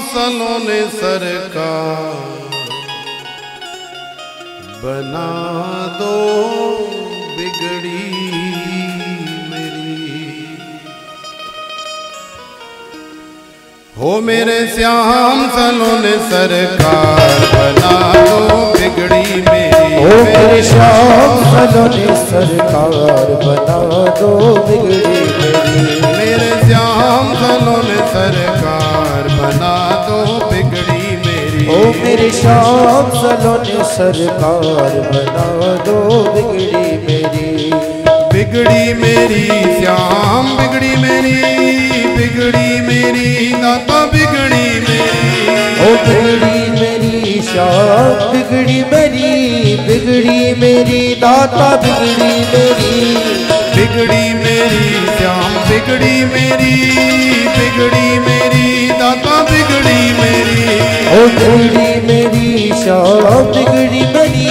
सलोने सरकार बना दो बिगड़ी मेरी। हो मेरे श्याम सलोने सरकार बना दो बिगड़ी मेरी। हो मेरे श्याम सलोने सरकार बना दो बिगड़ी मेरी। मेरे श्याम सलोने सरकार बना दो बिगड़ी मेरी। ओ मेरे श्याम सलोने सरकार बना दो बिगड़ी मेरी। बिगड़ी मेरी श्याम बिगड़ी मेरी, बिगड़ी मेरी दाता बिगड़ी मेरी। ओ बिगड़ी मेरी श्याम बिगड़ी मेरी, बिगड़ी मेरी दाता बिगड़ी मेरी। बिगड़ी मेरी श्याम बिगड़ी मेरी, बिगड़ी मेरी दाता बिगड़ी मेरी। ओ बिगड़ी मेरी श्याम बिगड़ी मेरी,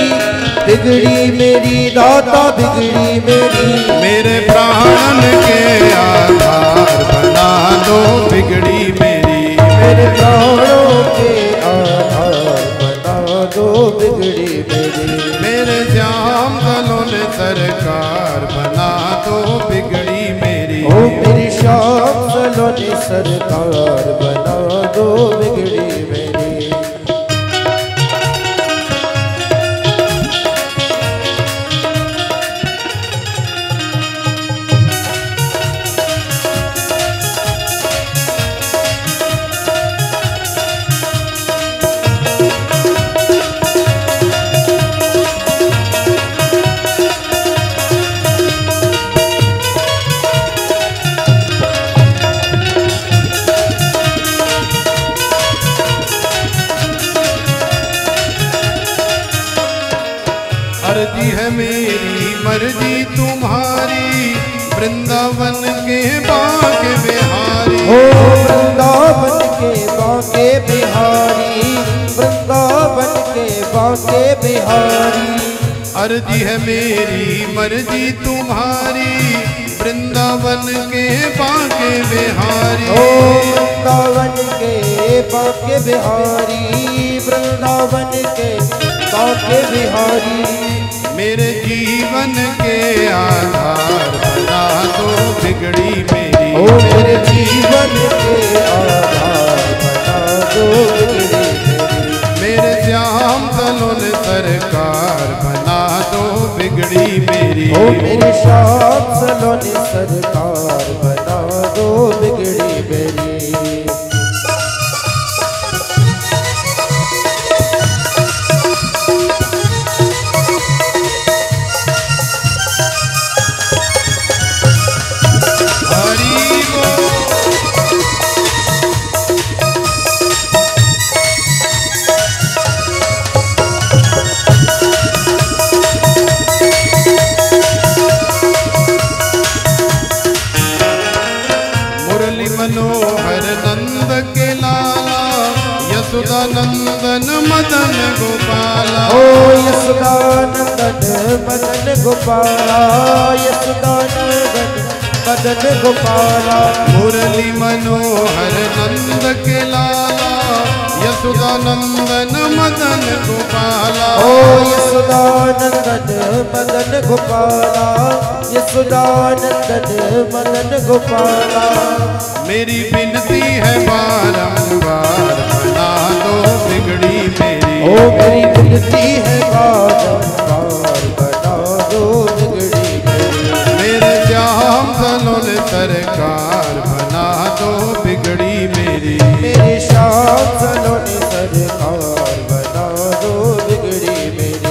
बिगड़ी मेरी दाता बिगड़ी मेरी। मेरे प्राण के आधार बना दो बिगड़ी मेरी। मेरे प्राणों के आधार बना दो बिगड़ी मेरी। मेरे श्याम सलोने सरकार बना दो बिगड़ी मेरी। ओ मेरी श्याम सलोने सरकार बना दो बिगड़ी मेरी। अर्जी है मेरी मर्जी तुम्हारी, वृंदावन के बांके बिहारी। ओ वृंदावन के बांके बिहारी, वृंदावन के बांके बिहारी। अर्जी है मेरी मर्जी तुम्हारी, वृंदावन के बांके बिहारी। ओ वृंदावन के बांके बिहारी, वृंदावन के बांके बिहारी। मेरे जीवन के आधार बना दो बिगड़ी मेरी। ओ मेरे जीवन के आधार बना दो बिगड़ी मेरी। मेरे श्याम सलोने सरकार बना दो बिगड़ी मेरी। ओ मेरे श्याम सलोने सरकार बना दो बिगड़ी मेरी। मनोहर नंद के लाला, यशोदा नंदन मदन गोपाला। ओ यशोदा नंदन मदन गोपाला, यशोदा नंदन मदन गोपाला। मुरली मनोहर नंद के लाला, यशोदा नंदन मदन गोपाला। ओ यशोदा नंदन मदन गोपाला, यशोदा नंदन मदन गोपाला। मेरी विनती है बारंबार बना दो बिगड़ी मेरी। ओ मेरी विनती है बारंबार बना दो बिगड़ी मेरी। मेरे श्याम सलोने सरकार बना दो बिगड़ी मेरी। मेरे श्याम सलोने सरकार बना दो बिगड़ी मेरी।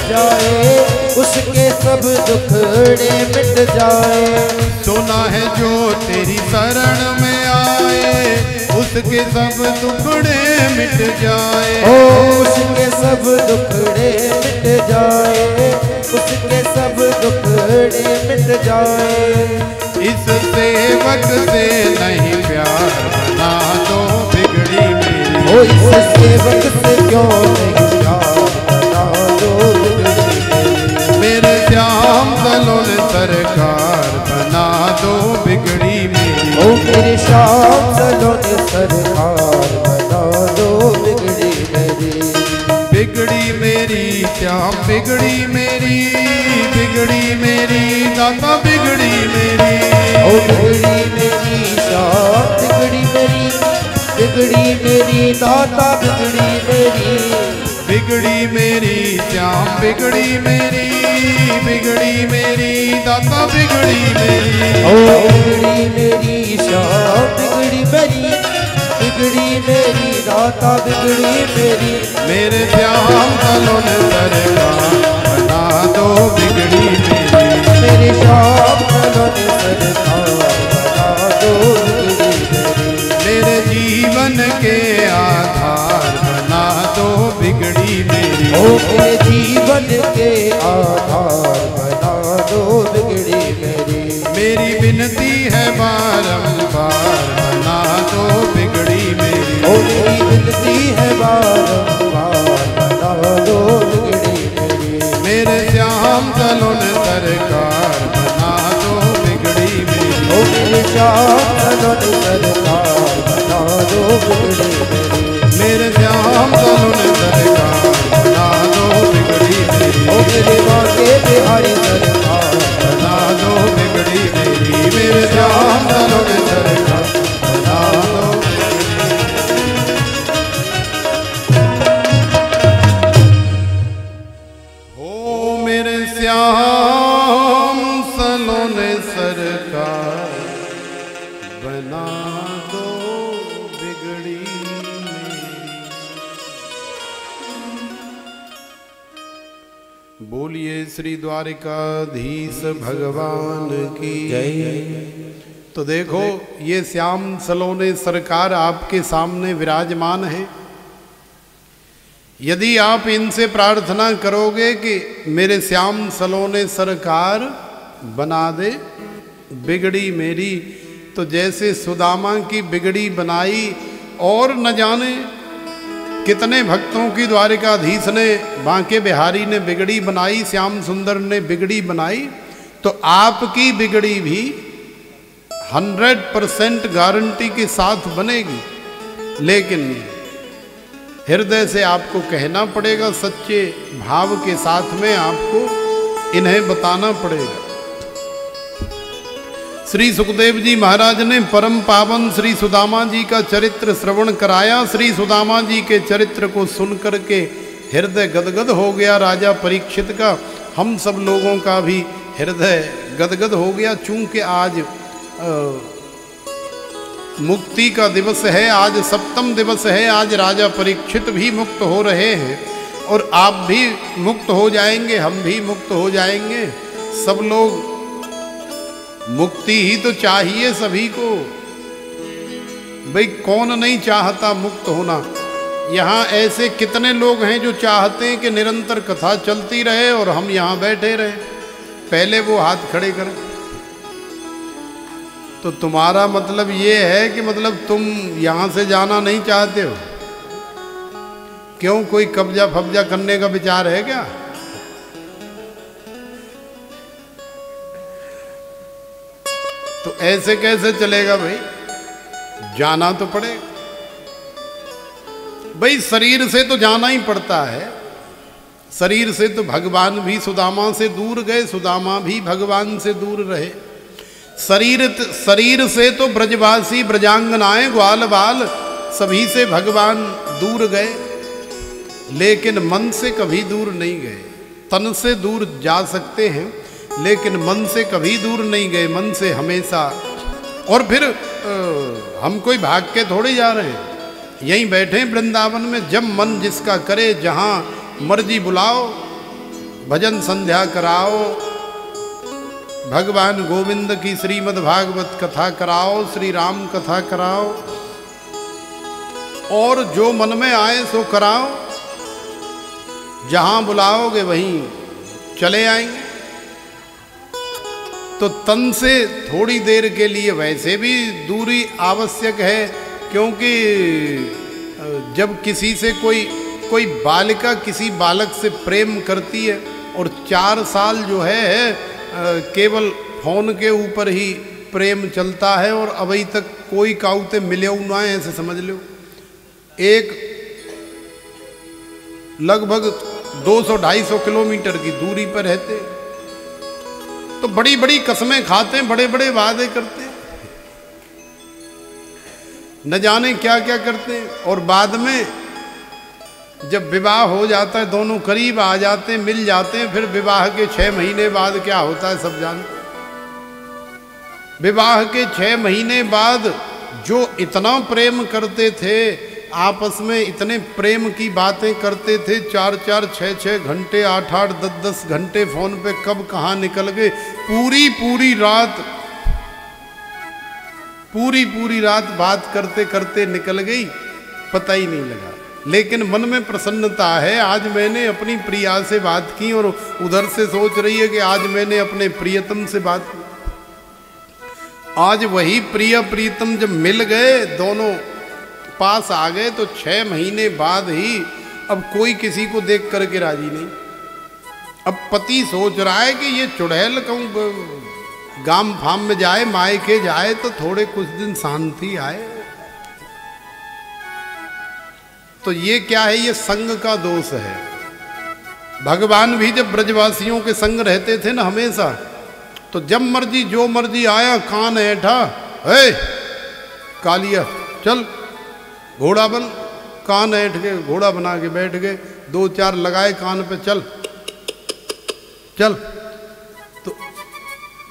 जाए, उसके सब दुखड़े मिट जाए। सुना है जो तेरी शरण में आए, उसके सब दुखड़े मिट जाए। ओ उसके सब दुखड़े मिट जाए, उसके सब दुखड़े मिट जाए। इस सेवक से नहीं प्यार, बना दो बिगड़ी मेरी। ओ इस सेवक से क्यों नहीं प्यार, बना दो बिगड़ी मेरी। मेरे श्याम सलोने सरकार, बना दो बिगड़ी मेरी। ओ मेरे श्याम सलोने सरकार, बना दो बिगड़ी मेरी। बिगड़ी मेरी श्याम बिगड़ी मेरी, बिगड़ी मेरी दाता बिगड़ी मेरी। ओ बिगड़ी मेरी श्याम बिगड़ी मेरी, बिगड़ी मेरी दाता बिगड़ी मेरी। बिगड़ी मेरी श्याम बिगड़ी मेरी, बिगड़ी मेरी दाता बिगड़ी मेरी। ओ बिगड़ी मेरी श्याम बिगड़ी मेरी, बिगड़ी मेरी दाता बिगड़ी मेरी। मेरे श्याम सलोने सरकार, बना दो बिगड़ी मेरी। मेरे श्याम सलोने सरकार, बना दो बिगड़ी मेरी। मेरे जीवन के आधार, बना दो बिगड़ी मेरी। ओ मेरे जीवन के आधार, बना दो बिगड़ी मेरी। मेरी विनती है बारंबार, बना दो बिगड़ी मेरी। ओ मेरी विनती है बारंबार, बना दो बिगड़ी मेरी। मेरे श्याम सलोने सरकार, बना दो बिगड़ी मेरी। ओ मेरे श्याम सलोने सरकार, बना दो बिगड़ी मेरी। मेरे श्याम सलोने सरकार, बना दो बिगड़ी मेरी। ओ मेरे बाके बिहारी सरकार, बना दो बिगड़ी मेरी। मेरे श्याम सलोने सरकार, बना दो। हो मेरे श्याम सलोने सरकार, बना दो बिगड़ी मेरी। बोलिए श्री द्वारिकाधीश भगवान की जय। तो देखो ये श्याम सलोने सरकार आपके सामने विराजमान है। यदि आप इनसे प्रार्थना करोगे कि मेरे श्याम सलोने सरकार बना दे बिगड़ी मेरी, तो जैसे सुदामा की बिगड़ी बनाई और न जाने कितने भक्तों की द्वारिकाधीश ने, बांके बिहारी ने बिगड़ी बनाई, श्याम सुंदर ने बिगड़ी बनाई, तो आपकी बिगड़ी भी 100% गारंटी के साथ बनेगी। लेकिन हृदय से आपको कहना पड़ेगा, सच्चे भाव के साथ में आपको इन्हें बताना पड़ेगा। श्री सुखदेव जी महाराज ने परम पावन श्री सुदामा जी का चरित्र श्रवण कराया। श्री सुदामा जी के चरित्र को सुन करके हृदय गदगद हो गया राजा परीक्षित का। हम सब लोगों का भी हृदय गदगद हो गया, चूंकि आज मुक्ति का दिवस है, आज सप्तम दिवस है, आज राजा परीक्षित भी मुक्त हो रहे हैं और आप भी मुक्त हो जाएंगे, हम भी मुक्त हो जाएंगे। सब लोग मुक्ति ही तो चाहिए सभी को। भाई कौन नहीं चाहता मुक्त होना। यहाँ ऐसे कितने लोग हैं जो चाहते हैं कि निरंतर कथा चलती रहे और हम यहाँ बैठे रहे। पहले वो हाथ खड़े करें। तो तुम्हारा मतलब ये है कि मतलब तुम यहाँ से जाना नहीं चाहते हो? क्यों, कोई कब्जा फब्जा करने का विचार है क्या? तो ऐसे कैसे चलेगा भाई, जाना तो पड़ेगा। भाई शरीर से तो जाना ही पड़ता है। शरीर से तो भगवान भी सुदामा से दूर गए, सुदामा भी भगवान से दूर रहे। शरीर से तो ब्रजवासी ब्रजांगनाएं ग्वाल बाल सभी से भगवान दूर गए, लेकिन मन से कभी दूर नहीं गए। तन से दूर जा सकते हैं लेकिन मन से कभी दूर नहीं गए, मन से हमेशा। और फिर हम कोई भाग के थोड़े जा रहे हैं, यहीं बैठे वृंदावन में। जब मन जिसका करे, जहाँ मर्जी बुलाओ, भजन संध्या कराओ, भगवान गोविंद की श्रीमद् भागवत कथा कराओ, श्री राम कथा कराओ, और जो मन में आए सो कराओ। जहां बुलाओगे वहीं चले आएंगे। तो तन से थोड़ी देर के लिए वैसे भी दूरी आवश्यक है, क्योंकि जब किसी से कोई बालिका किसी बालक से प्रेम करती है और 4 साल जो है केवल फोन के ऊपर ही प्रेम चलता है और अभी तक कोई काउते मिले ना है, ऐसे समझ लो। एक लगभग 200-250 किलोमीटर की दूरी पर रहते, तो बड़ी बड़ी कसमें खाते हैं, बड़े बड़े वादे करते हैं, न जाने क्या क्या करते हैं। और बाद में जब विवाह हो जाता है, दोनों करीब आ जाते हैं, मिल जाते हैं, फिर विवाह के 6 महीने बाद क्या होता है सब जानते हैं। विवाह के 6 महीने बाद जो इतना प्रेम करते थे, आपस में इतने प्रेम की बातें करते थे, 4-4, 6-6 घंटे, 8-8, 10-10 घंटे फोन पे कब कहाँ निकल गए, पूरी रात बात करते करते निकल गई, पता ही नहीं लगा। लेकिन मन में प्रसन्नता है, आज मैंने अपनी प्रिया से बात की, और उधर से सोच रही है कि आज मैंने अपने प्रियतम से बात की। आज वही प्रिय प्रीतम जब मिल गए, दोनों पास आ गए, तो 6 महीने बाद ही अब कोई किसी को देख करके राजी नहीं। अब पति सोच रहा है कि ये चुड़ैल कहूँ गाम फाम में जाए, मायके जाए, तो थोड़े कुछ दिन शांति आए। तो ये क्या है, ये संग का दोष है। भगवान भी जब ब्रजवासियों के संग रहते थे ना हमेशा, तो जब मर्जी जो मर्जी आया, कान ऐठा, हे कालिया चल घोड़ा बन, कान ऐठ के घोड़ा बना के बैठ गए, 2-4 लगाए कान पे, चल चल। तो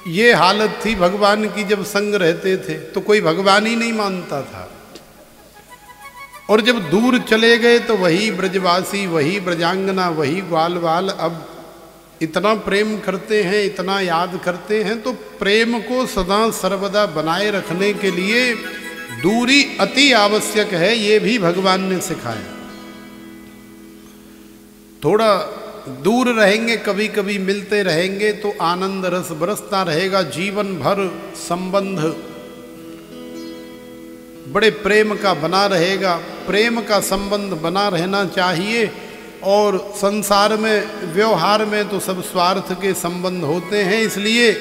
ये हालत थी भगवान की जब संग रहते थे, तो कोई भगवान ही नहीं मानता था। और जब दूर चले गए तो वही ब्रजवासी, वही ब्रजांगना, वही ग्वाल बाल अब इतना प्रेम करते हैं, इतना याद करते हैं। तो प्रेम को सदा सर्वदा बनाए रखने के लिए दूरी अति आवश्यक है, ये भी भगवान ने सिखाया। थोड़ा दूर रहेंगे, कभी कभी मिलते रहेंगे, तो आनंद रस बरसता रहेगा, जीवन भर संबंध बड़े प्रेम का बना रहेगा। प्रेम का संबंध बना रहना चाहिए। और संसार में, व्यवहार में तो सब स्वार्थ के संबंध होते हैं, इसलिए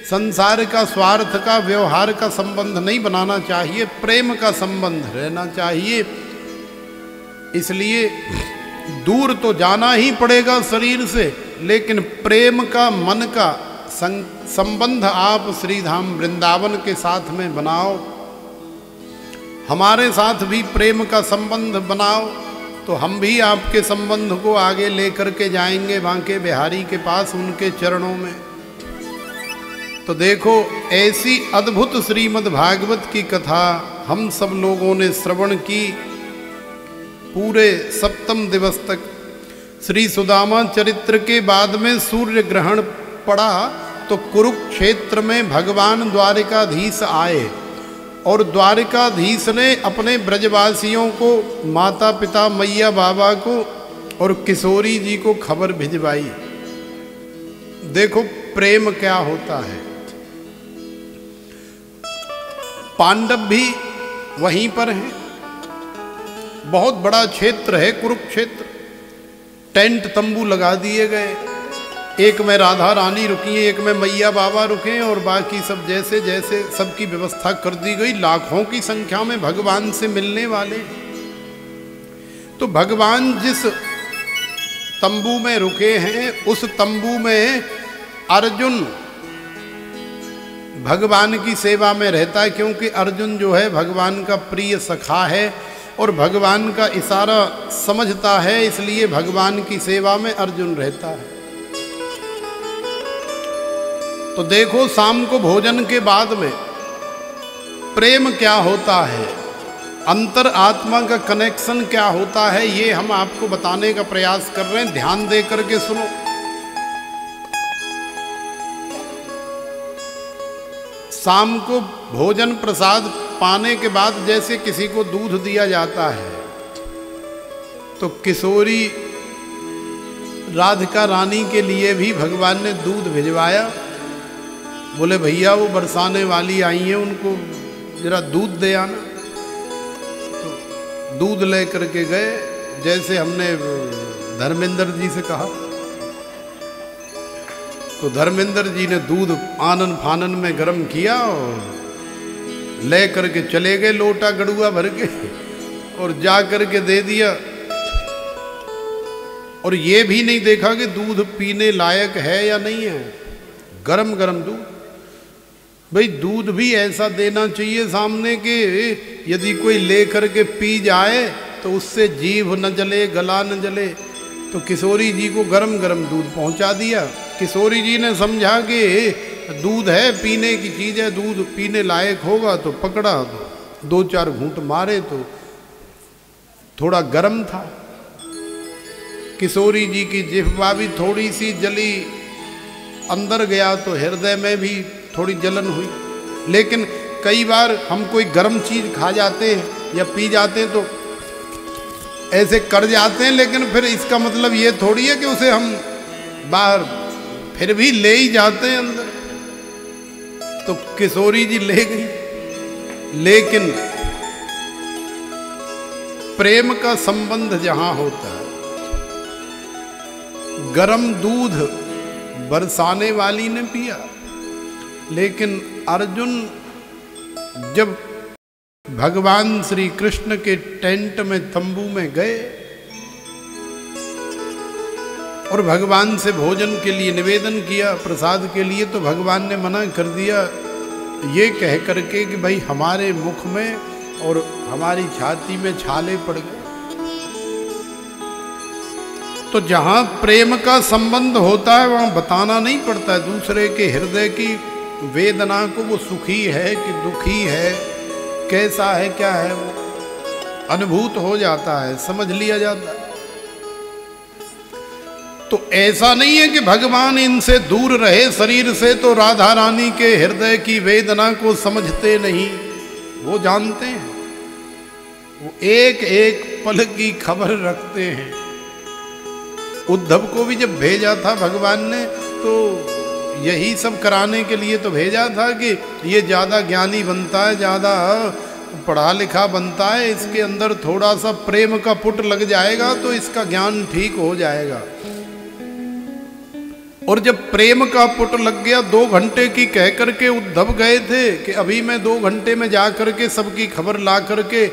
संसार का, स्वार्थ का, व्यवहार का संबंध नहीं बनाना चाहिए, प्रेम का संबंध रहना चाहिए। इसलिए दूर तो जाना ही पड़ेगा शरीर से, लेकिन प्रेम का, मन का संबंध आप श्रीधाम वृंदावन के साथ में बनाओ। हमारे साथ भी प्रेम का संबंध बनाओ, तो हम भी आपके संबंध को आगे लेकर के जाएंगे बांके बिहारी के पास, उनके चरणों में। तो देखो, ऐसी अद्भुत श्रीमद् भागवत की कथा हम सब लोगों ने श्रवण की। पूरे 7वें दिवस तक श्री सुदामा चरित्र के बाद में सूर्य ग्रहण पड़ा, तो कुरुक्षेत्र में भगवान द्वारिकाधीश आए, और द्वारिकाधीश ने अपने ब्रजवासियों को, माता पिता मैया बाबा को और किशोरी जी को खबर भिजवाई। देखो प्रेम क्या होता है। पांडव भी वहीं पर हैं, बहुत बड़ा क्षेत्र है कुरुक्षेत्र, टेंट तंबू लगा दिए गए, एक में राधा रानी रुकी, एक में मैया बाबा रुके, और बाकी सब जैसे जैसे सबकी व्यवस्था कर दी गई। लाखों की संख्या में भगवान से मिलने वाले। तो भगवान जिस तंबू में रुके हैं, उस तंबू में अर्जुन भगवान की सेवा में रहता है, क्योंकि अर्जुन जो है भगवान का प्रिय सखा है और भगवान का इशारा समझता है, इसलिए भगवान की सेवा में अर्जुन रहता है। तो देखो, शाम को भोजन के बाद में प्रेम क्या होता है, अंतर आत्मा का कनेक्शन क्या होता है, ये हम आपको बताने का प्रयास कर रहे हैं। ध्यान दे करके सुनो। शाम को भोजन प्रसाद पाने के बाद जैसे किसी को दूध दिया जाता है, तो किशोरी राधिका रानी के लिए भी भगवान ने दूध भिजवाया। बोले भैया वो बरसाने वाली आई हैं, उनको जरा दूध दे आना। तो दूध ले करके गए, जैसे हमने धर्मेंद्र जी से कहा, तो धर्मेंद्र जी ने दूध आनन फानन में गर्म किया और ले करके चले गए लोटा गड़ुआ भर के, और जा करके दे दिया। और ये भी नहीं देखा कि दूध पीने लायक है या नहीं है, गरम गरम दूध। भाई दूध भी ऐसा देना चाहिए सामने के, यदि कोई ले करके पी जाए तो उससे जीभ न जले, गला न जले। तो किशोरी जी को गरम गरम दूध पहुंचा दिया। किशोरी जी ने समझा कि दूध है, पीने की चीज़ है, दूध पीने लायक होगा, तो पकड़ा, तो 2-4 घूंट मारे तो थोड़ा गर्म था। किशोरी जी की जिह्वा भी थोड़ी सी जली, अंदर गया तो हृदय में भी थोड़ी जलन हुई। लेकिन कई बार हम कोई गर्म चीज़ खा जाते हैं या पी जाते हैं तो ऐसे कर जाते हैं, लेकिन फिर इसका मतलब ये थोड़ी है कि उसे हम बाहर फिर भी ले ही जाते हैं अंदर। तो किशोरी जी ले गई, लेकिन प्रेम का संबंध जहां होता है, गरम दूध बरसाने वाली ने पिया, लेकिन अर्जुन जब भगवान श्री कृष्ण के टेंट में, तंबू में गए और भगवान से भोजन के लिए निवेदन किया, प्रसाद के लिए, तो भगवान ने मना कर दिया, ये कह करके कि भाई हमारे मुख में और हमारी छाती में छाले पड़ गए। तो जहां प्रेम का संबंध होता है वहां बताना नहीं पड़ता है दूसरे के हृदय की वेदना को, वो सुखी है कि दुखी है, कैसा है, क्या है, वो अनुभूत हो जाता है, समझ लिया जाता है। तो ऐसा नहीं है कि भगवान इनसे दूर रहे शरीर से तो राधा रानी के हृदय की वेदना को समझते नहीं, वो जानते हैं, वो एक एक पल की खबर रखते हैं। उद्धव को भी जब भेजा था भगवान ने तो यही सब कराने के लिए तो भेजा था कि ये ज़्यादा ज्ञानी बनता है, ज़्यादा पढ़ा लिखा बनता है, इसके अंदर थोड़ा सा प्रेम का पुट लग जाएगा तो इसका ज्ञान ठीक हो जाएगा। और जब प्रेम का पुट लग गया, 2 घंटे की कह करके उद्धव गए थे कि अभी मैं 2 घंटे में जा करके सबकी खबर ला करके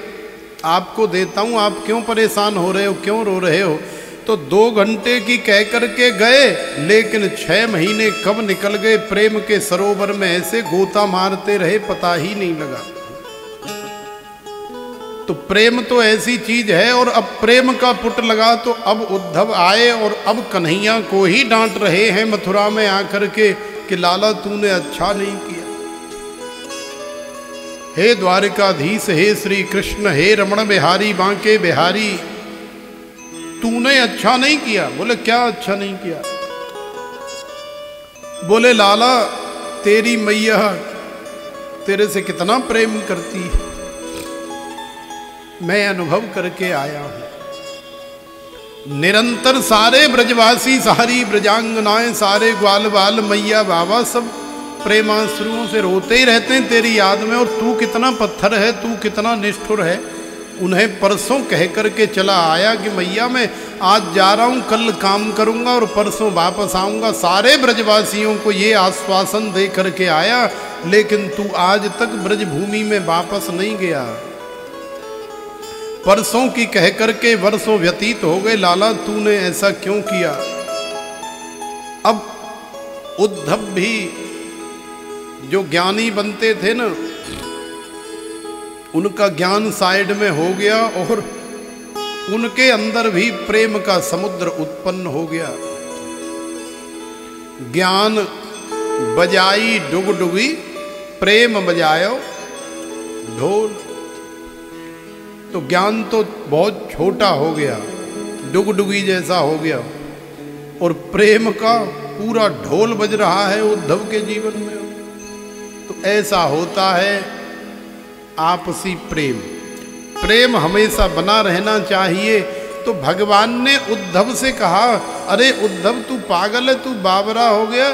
आपको देता हूँ, आप क्यों परेशान हो रहे हो, क्यों रो रहे हो। तो 2 घंटे की कह करके गए, लेकिन 6 महीने कब निकल गए प्रेम के सरोवर में, ऐसे गोता मारते रहे, पता ही नहीं लगा। तो प्रेम तो ऐसी चीज है, और अब प्रेम का पुट लगा तो अब उद्धव आए और अब कन्हैया को ही डांट रहे हैं मथुरा में आकर के कि लाला तूने अच्छा नहीं किया। हे द्वारिकाधीश, हे श्री कृष्ण, हे रमण बिहारी, बांके बिहारी, तूने अच्छा नहीं किया। बोले क्या अच्छा नहीं किया? बोले लाला तेरी मैया तेरे से कितना प्रेम करती है, मैं अनुभव करके आया हूं। निरंतर सारे ब्रजवासी, सारी ब्रजांगनाएं, सारे ग्वाल बाल, मैया बाबा सब प्रेमाश्रुओं से रोते ही रहते हैं तेरी याद में, और तू कितना पत्थर है, तू कितना निष्ठुर है। उन्हें परसों कह करके चला आया कि मैया मैं आज जा रहा हूं, कल काम करूंगा और परसों वापस आऊंगा। सारे ब्रजवासियों को ये आश्वासन दे करके आया, लेकिन तू आज तक ब्रजभूमि में वापस नहीं गया। परसों की कह करके वर्षों व्यतीत हो गए, लाला तूने ऐसा क्यों किया? अब उद्धव भी जो ज्ञानी बनते थे ना, उनका ज्ञान साइड में हो गया और उनके अंदर भी प्रेम का समुद्र उत्पन्न हो गया। ज्ञान बजाई डुगडुगी, प्रेम बजायो ढोल। तो ज्ञान तो बहुत छोटा हो गया, डुगडुगी जैसा हो गया, और प्रेम का पूरा ढोल बज रहा है उद्धव के जीवन में। तो ऐसा होता है आपसी प्रेम। प्रेम हमेशा बना रहना चाहिए। तो भगवान ने उद्धव से कहा, अरे उद्धव तू पागल है, तू बावरा हो गया,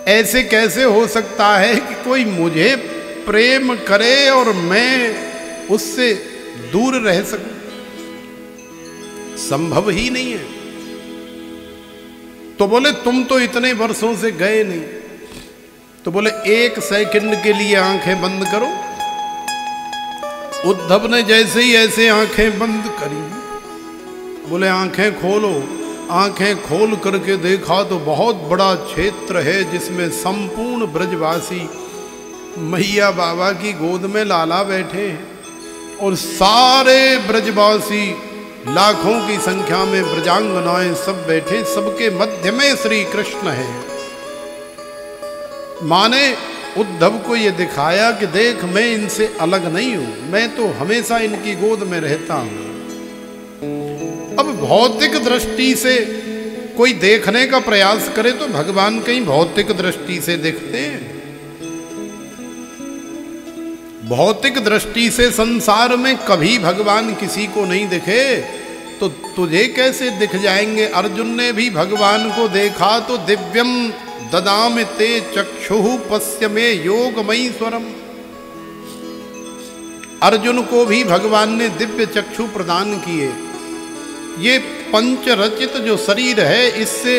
ऐसे कैसे हो सकता है कि कोई मुझे प्रेम करे और मैं उससे दूर रह सकूं? संभव ही नहीं है। तो बोले तुम तो इतने वर्षों से गए नहीं। तो बोले 1 सेकंड के लिए आंखें बंद करो। उद्धव ने जैसे ही ऐसे आंखें बंद करी, बोले आंखें खोलो। आंखें खोल करके देखा तो बहुत बड़ा क्षेत्र है जिसमें संपूर्ण ब्रजवासी मैया बाबा की गोद में लाला बैठे हैं और सारे ब्रजवासी लाखों की संख्या में ब्रजांगनाएं सब बैठे, सबके मध्य में श्री कृष्ण है। माने उद्धव को ये दिखाया कि देख मैं इनसे अलग नहीं हूं, मैं तो हमेशा इनकी गोद में रहता हूं। अब भौतिक दृष्टि से कोई देखने का प्रयास करे तो भगवान कहीं भौतिक दृष्टि से दिखते हैं? भौतिक दृष्टि से संसार में कभी भगवान किसी को नहीं दिखे, तो तुझे कैसे दिख जाएंगे? अर्जुन ने भी भगवान को देखा तो दिव्यम ददामि ते चक्षुः पश्य मे योगमयी स्वरम। अर्जुन को भी भगवान ने दिव्य चक्षु प्रदान किए। ये पंच रचित जो शरीर है, इससे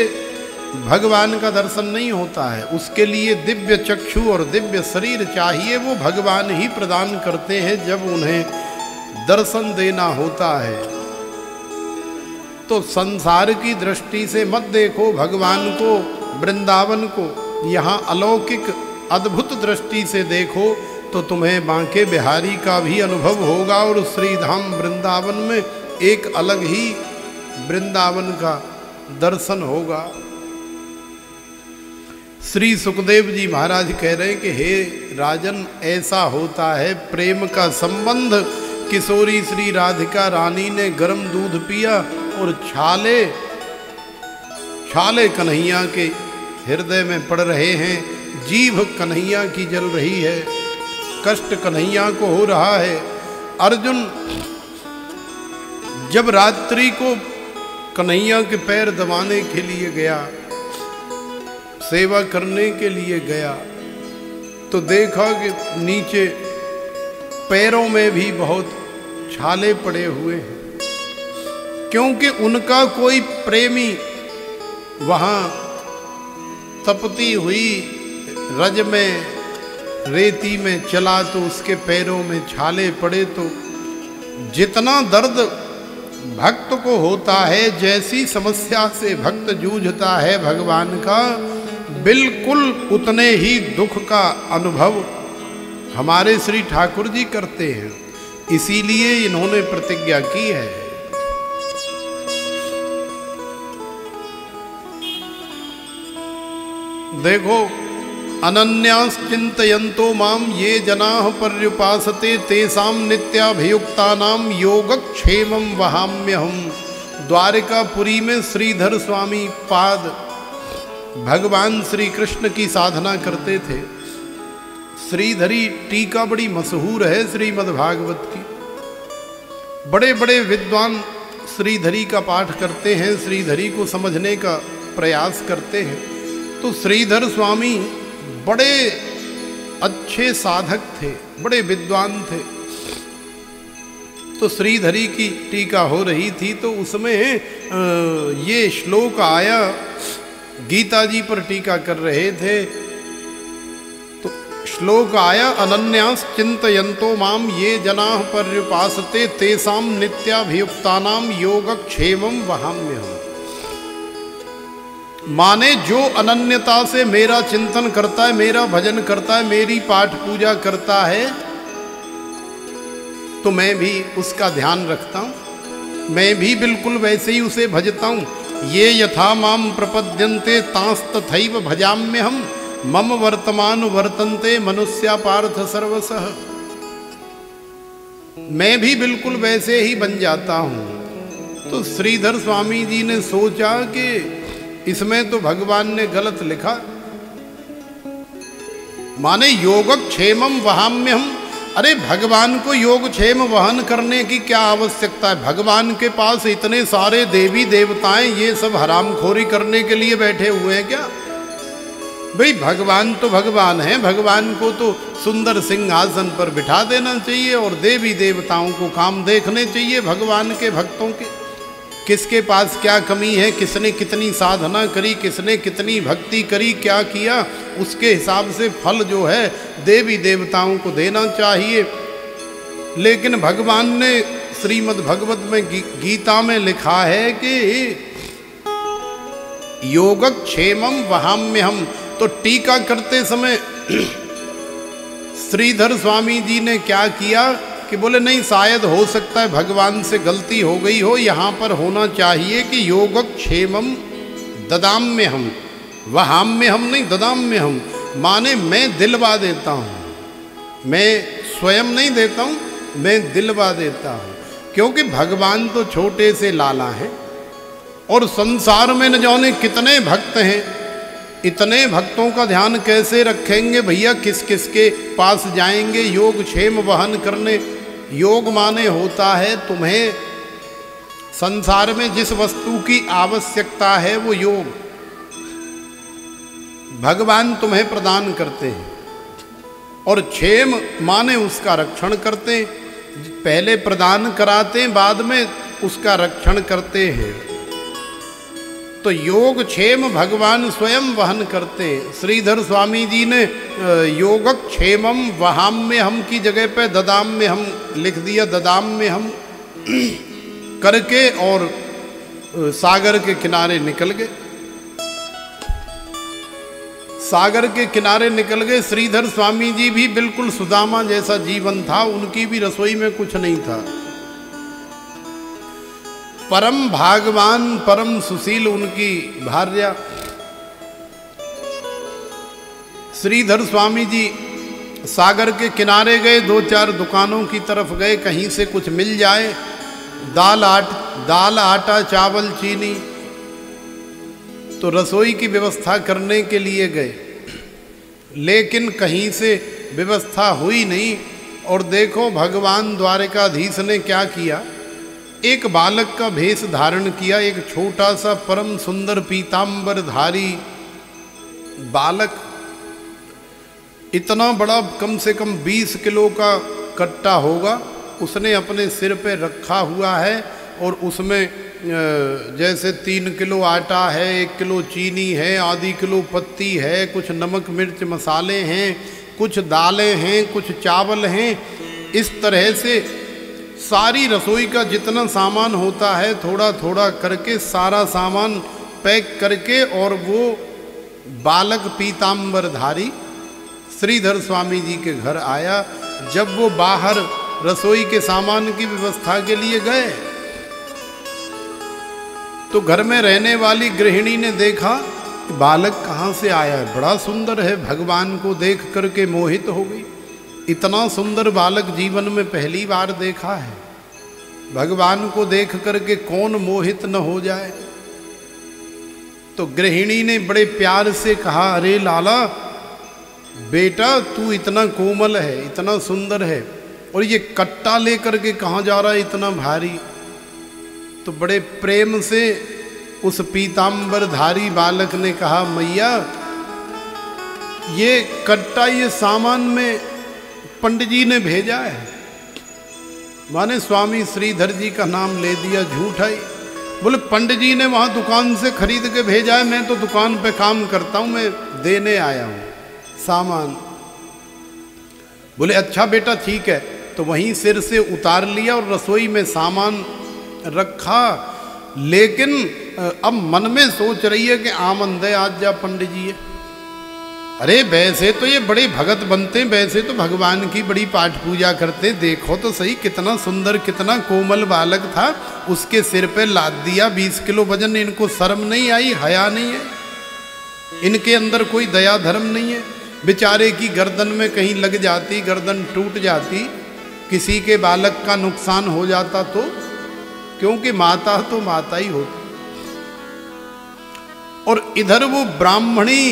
भगवान का दर्शन नहीं होता है। उसके लिए दिव्य चक्षु और दिव्य शरीर चाहिए। वो भगवान ही प्रदान करते हैं जब उन्हें दर्शन देना होता है। तो संसार की दृष्टि से मत देखो भगवान को, वृंदावन को। यहाँ अलौकिक अद्भुत दृष्टि से देखो तो तुम्हें बांके बिहारी का भी अनुभव होगा और श्रीधाम वृंदावन में एक अलग ही वृंदावन का दर्शन होगा। श्री सुखदेव जी महाराज कह रहे हैं कि हे राजन, ऐसा होता है प्रेम का संबंध। किशोरी श्री राधिका रानी ने गर्म दूध पिया और छाले कन्हैया के हृदय में पड़ रहे हैं। जीभ कन्हैया की जल रही है, कष्ट कन्हैया को हो रहा है। अर्जुन जब रात्रि को कन्हैया के पैर दबाने के लिए गया, सेवा करने के लिए गया, तो देखा कि नीचे पैरों में भी बहुत छाले पड़े हुए हैं, क्योंकि उनका कोई प्रेमी वहाँ तपती हुई रज में रेती में चला तो उसके पैरों में छाले पड़े। तो जितना दर्द भक्त को होता है, जैसी समस्या से भक्त जूझता है भगवान का, बिल्कुल उतने ही दुख का अनुभव हमारे श्री ठाकुर जी करते हैं। इसीलिए इन्होंने प्रतिज्ञा की है। देखो, अनन्यास चिंतयन्तो माम ये जनाः पर्युपासते तेषां नित्याभियुक्तानां योगक्षेमं वहाम्यहम्। द्वारिकापुरी में श्रीधर स्वामी पाद भगवान श्री कृष्ण की साधना करते थे। श्रीधरी टीका बड़ी मशहूर है श्रीमद्भागवत की। बड़े बड़े विद्वान श्रीधरी का पाठ करते हैं, श्रीधरी को समझने का प्रयास करते हैं। तो श्रीधर स्वामी बड़े अच्छे साधक थे, बड़े विद्वान थे। तो श्रीधरी की टीका हो रही थी तो उसमें ये श्लोक आया, गीता जी पर टीका कर रहे थे। तो श्लोक आया, अनन्यास चिंतयन्तो माम ये जनाः पर्युपासते तेषां नित्याभियुक्तानां योगक्षेमं वहाम्यहम्। माने जो अनन्यता से मेरा चिंतन करता है, मेरा भजन करता है, मेरी पाठ पूजा करता है, तो मैं भी उसका ध्यान रखता हूँ, मैं भी बिल्कुल वैसे ही उसे भजता हूँ। ये यथा माम प्रपद्यन्ते तांस्तथैव भजाम्यहम् मम वर्तमान वर्तन्ते मनुष्या पार्थ सर्वशः। मैं भी बिल्कुल वैसे ही बन जाता हूँ। तो श्रीधर स्वामी जी ने सोचा कि इसमें तो भगवान ने गलत लिखा। माने योगक्षेमम वहाम्यहम। अरे भगवान को योगक्षेम वहन करने की क्या आवश्यकता है? भगवान के पास इतने सारे देवी देवताएं, ये सब हरामखोरी करने के लिए बैठे हुए हैं क्या? भाई भगवान तो भगवान है, भगवान को तो सुंदर सिंहासन पर बिठा देना चाहिए और देवी देवताओं को काम देखने चाहिए भगवान के भक्तों के। किसके पास क्या कमी है, किसने कितनी साधना करी, किसने कितनी भक्ति करी, क्या किया, उसके हिसाब से फल जो है देवी देवताओं को देना चाहिए। लेकिन भगवान ने श्रीमद् भगवत में गीता में लिखा है कि योगक्षेमम वहाम्यहम। तो टीका करते समय श्रीधर स्वामी जी ने क्या किया कि बोले नहीं, शायद हो सकता है भगवान से गलती हो गई हो, यहाँ पर होना चाहिए कि योगक्षेमम ददाम्यहम, वहाम्यहम नहीं ददाम्यहम। माने मैं दिलवा देता हूँ, मैं स्वयं नहीं देता हूँ, मैं दिलवा देता हूँ। क्योंकि भगवान तो छोटे से लाला हैं और संसार में न जाने कितने भक्त हैं। इतने भक्तों का ध्यान कैसे रखेंगे भैया? किस किस के पास जाएंगे योगक्षेम वहन करने? योग माने होता है तुम्हें संसार में जिस वस्तु की आवश्यकता है वो योग भगवान तुम्हें प्रदान करते हैं, और क्षेम माने उसका रक्षण करते हैं। पहले प्रदान कराते हैं, बाद में उसका रक्षण करते हैं। तो योग क्षेम भगवान स्वयं वहन करते हैं। श्रीधर स्वामी जी ने योगक्षेमम वहाम्यहम की जगह पे ददाम्यहम लिख दिया, ददाम्यहम करके और सागर के किनारे निकल गए। सागर के किनारे निकल गए। श्रीधर स्वामी जी भी बिल्कुल सुदामा जैसा जीवन था, उनकी भी रसोई में कुछ नहीं था। परम भागवान परम सुशील उनकी भार्या। श्रीधर स्वामी जी सागर के किनारे गए, दो चार दुकानों की तरफ गए, कहीं से कुछ मिल जाए, दाल आटा चावल चीनी, तो रसोई की व्यवस्था करने के लिए गए। लेकिन कहीं से व्यवस्था हुई नहीं। और देखो भगवान द्वारिकाधीश ने क्या किया, एक बालक का भेष धारण किया। एक छोटा सा परम सुंदर पीतांबरधारी बालक, इतना बड़ा, कम से कम 20 किलो का कट्टा होगा, उसने अपने सिर पे रखा हुआ है। और उसमें जैसे 3 किलो आटा है, 1 किलो चीनी है, आधी किलो पत्ती है, कुछ नमक मिर्च मसाले हैं, कुछ दालें हैं, कुछ चावल हैं। इस तरह से सारी रसोई का जितना सामान होता है थोड़ा थोड़ा करके सारा सामान पैक करके, और वो बालक पीतांबरधारी श्रीधर स्वामी जी के घर आया। जब वो बाहर रसोई के सामान की व्यवस्था के लिए गए तो घर में रहने वाली गृहिणी ने देखा कि बालक कहाँ से आया है, बड़ा सुंदर है। भगवान को देख करके मोहित हो गई। इतना सुंदर बालक जीवन में पहली बार देखा है। भगवान को देख करके कौन मोहित न हो जाए। तो गृहिणी ने बड़े प्यार से कहा, अरे लाला बेटा, तू इतना कोमल है, इतना सुंदर है, और ये कट्टा लेकर के कहाँ जा रहा है इतना भारी। तो बड़े प्रेम से उस पीतांबरधारी बालक ने कहा, मैया ये कट्टा, ये सामान में पंडित जी ने भेजा है। माने स्वामी श्रीधर जी का नाम ले दिया, झूठ है। बोले पंडित जी ने वहाँ दुकान से खरीद के भेजा है, मैं तो दुकान पे काम करता हूँ, मैं देने आया हूँ सामान। बोले अच्छा बेटा ठीक है। तो वहीं सिर से उतार लिया और रसोई में सामान रखा। लेकिन अब मन में सोच रही है कि आमंदे आज जा पंडित जी है। अरे वैसे तो ये बड़े भगत बनते हैं, वैसे तो भगवान की बड़ी पाठ पूजा करते हैं, देखो तो सही कितना सुंदर कितना कोमल बालक था, उसके सिर पे लाद दिया 20 किलो वजन। इनको शर्म नहीं आई, हया नहीं है, इनके अंदर कोई दया धर्म नहीं है। बेचारे की गर्दन में कहीं लग जाती, गर्दन टूट जाती, किसी के बालक का नुकसान हो जाता तो, क्योंकि माता तो माता ही होती। और इधर वो ब्राह्मणी